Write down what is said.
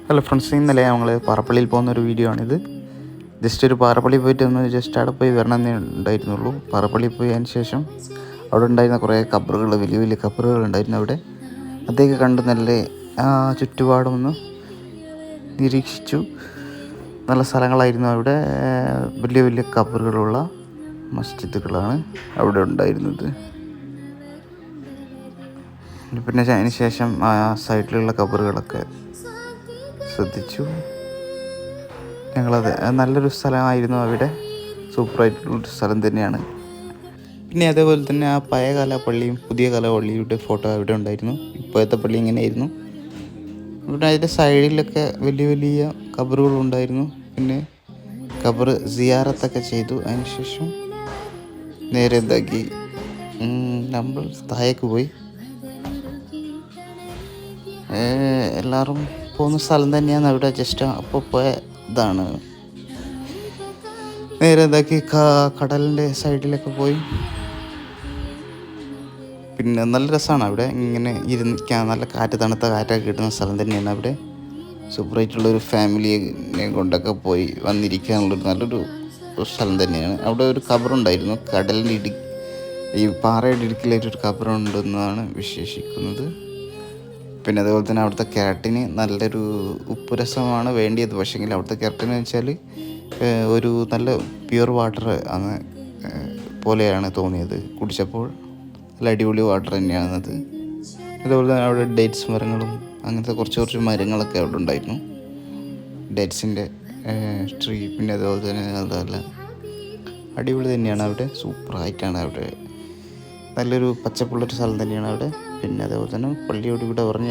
Hello friends, ഇന്നലെ ഞങ്ങൾ പാറപ്പള്ളിയിൽ പോകുന്നൊരു വീഡിയോ ആണിത്. ജസ്റ്റ് ഒരു പാറപ്പള്ളി പോയിട്ട് ഒന്ന് ജസ്റ്റ് അവിടെ പോയി വരണമെന്നേ ഉണ്ടായിരുന്നുള്ളൂ. പാറപ്പള്ളി പോയി അതിന് ശേഷം അവിടെ ഉണ്ടായിരുന്ന കുറേ കബറുകൾ, വലിയ വലിയ കബറുകൾ ഉണ്ടായിരുന്നു അവിടെ. അതൊക്കെ കണ്ട് നല്ല ചുറ്റുപാടൊന്ന് നിരീക്ഷിച്ചു. നല്ല സ്ഥലങ്ങളായിരുന്നു അവിടെ. വലിയ വലിയ കബറുകളുള്ള മസ്ജിദുകളാണ് അവിടെ ഉണ്ടായിരുന്നത്. പിന്നെ അതിന് ശേഷം ആ സൈഡിലുള്ള കബറുകളൊക്കെ ശ്രദ്ധിച്ചു. ഞങ്ങളത് നല്ലൊരു സ്ഥലമായിരുന്നു അവിടെ. സൂപ്പറായിട്ടുള്ളൊരു സ്ഥലം തന്നെയാണ്. പിന്നെ അതേപോലെ തന്നെ ആ പഴയകാല പള്ളിയും പുതിയ കാല പള്ളിയുടെ ഫോട്ടോ അവിടെ ഉണ്ടായിരുന്നു. ഇപ്പോഴത്തെ പള്ളി ഇങ്ങനെയായിരുന്നു. ഇവിടെ അതിൻ്റെ സൈഡിലൊക്കെ വലിയ വലിയ കബറുകളുണ്ടായിരുന്നു. പിന്നെ കബർ സിയാറത്തൊക്കെ ചെയ്തു. അതിന് ശേഷം നേരെ എന്താക്കി നമ്മൾ താഴേക്ക് പോയി. എല്ലാവരും പോകുന്ന സ്ഥലം തന്നെയാണ് അവിടെ. ജസ്റ്റ് അപ്പോൾ പോയ ഇതാണ്. നേരെ എന്താക്കി കടലിൻ്റെ സൈഡിലൊക്കെ പോയി. പിന്നെ നല്ല രസമാണ് അവിടെ ഇങ്ങനെ ഇരുന്നിരിക്കാൻ. നല്ല കാറ്റ്, തണുത്ത കാറ്റൊക്കെ കിട്ടുന്ന സ്ഥലം തന്നെയാണ് അവിടെ. സൂപ്പറായിട്ടുള്ളൊരു ഫാമിലിയെ കൊണ്ടൊക്കെ പോയി വന്നിരിക്കാനുള്ളൊരു നല്ലൊരു സ്ഥലം തന്നെയാണ്. അവിടെ ഒരു ഖബറുണ്ടായിരുന്നു. കടലിൻ്റെ ഈ പാറയുടെ ഇടുക്കിലായിട്ടൊരു ഖബറുണ്ടെന്നാണ് വിശേഷിക്കുന്നത്. പിന്നെ അതുപോലെ തന്നെ അവിടുത്തെ കെരട്ടിന് നല്ലൊരു ഉപ്പ് രസമാണ് വേണ്ടിയത്. പക്ഷേങ്കിൽ അവിടുത്തെ കെരട്ടിന് വെച്ചാൽ ഒരു നല്ല പ്യുവർ വാട്ടർ ആണ് പോലെയാണ് തോന്നിയത്. കുടിച്ചപ്പോൾ നല്ല അടിപൊളി വാട്ടർ തന്നെയാണത്. അതുപോലെ തന്നെ അവിടെ ഡേറ്റ്സ് മരങ്ങളും അങ്ങനത്തെ കുറച്ച് മരങ്ങളൊക്കെ അവിടെ ഉണ്ടായിരുന്നു. ഡേറ്റ്സിൻ്റെ ട്രീ. പിന്നെ അതുപോലെ തന്നെ അതല്ല അടിപൊളി തന്നെയാണ് അവിടെ. സൂപ്പറായിട്ടാണ് അവിടെ. നല്ലൊരു പച്ചപ്പുള്ളൊരു സ്ഥലം തന്നെയാണ് അവിടെ. പിന്നെ അതേപോലെ തന്നെ പള്ളിയോട് ഇവിടെ പറഞ്ഞ